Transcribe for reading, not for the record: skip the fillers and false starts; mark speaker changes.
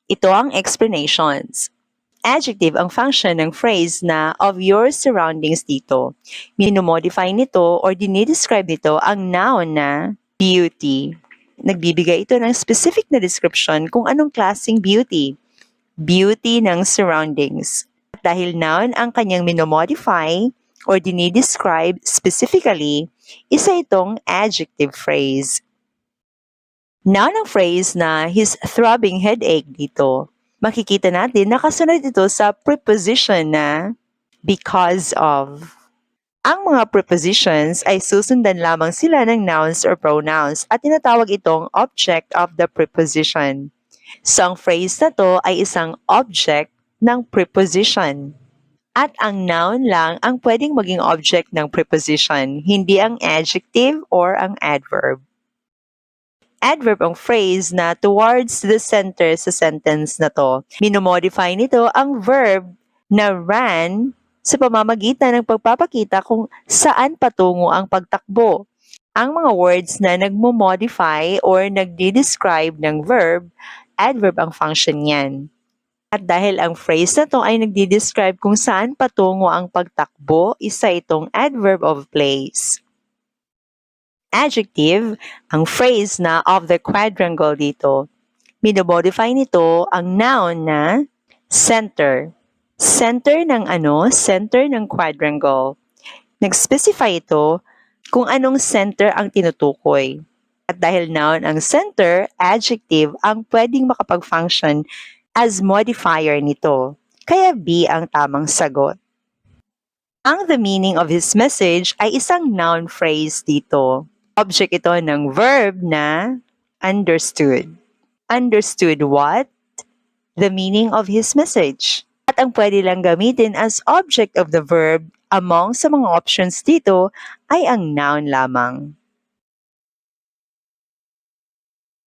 Speaker 1: Ito ang explanations. Adjective ang function ng phrase na of your surroundings dito. Minomodify nito or dinidescribe nito ang noun na beauty. Nagbibigay ito ng specific na description kung anong klaseng beauty. Beauty ng surroundings. At dahil noun ang kanyang minomodify or dinidescribe specifically, isa itong adjective phrase. Noun ng phrase na his throbbing headache dito. Makikita natin na kasunod ito sa preposition na because of. Ang mga prepositions ay susundan lamang sila ng nouns or pronouns at tinatawag itong object of the preposition. So ang phrase na to ay isang object ng preposition. At ang noun lang ang pwedeng maging object ng preposition, hindi ang adjective or ang adverb. Adverb ang phrase na towards the center sa sentence na to. Minomodify nito ang verb na ran sa pamamagitan ng pagpapakita kung saan patungo ang pagtakbo. Ang mga words na nagmo-modify or nagdi-describe ng verb, adverb ang function niyan. At dahil ang phrase na to ay nagdi-describe kung saan patungo ang pagtakbo, isa itong adverb of place. Adjective, ang phrase na of the quadrangle dito. Minomodify nito ang noun na center. Center ng ano? Center ng quadrangle. Nag-specify ito kung anong center ang tinutukoy. At dahil noun ang center, adjective ang pwedeng makapag-function as modifier nito. Kaya B ang tamang sagot. Ang the meaning of his message ay isang noun phrase dito. Object ito ng verb na understood. Understood what? The meaning of his message. At ang pwede lang gamitin as object of the verb among sa mga options dito ay ang noun lamang.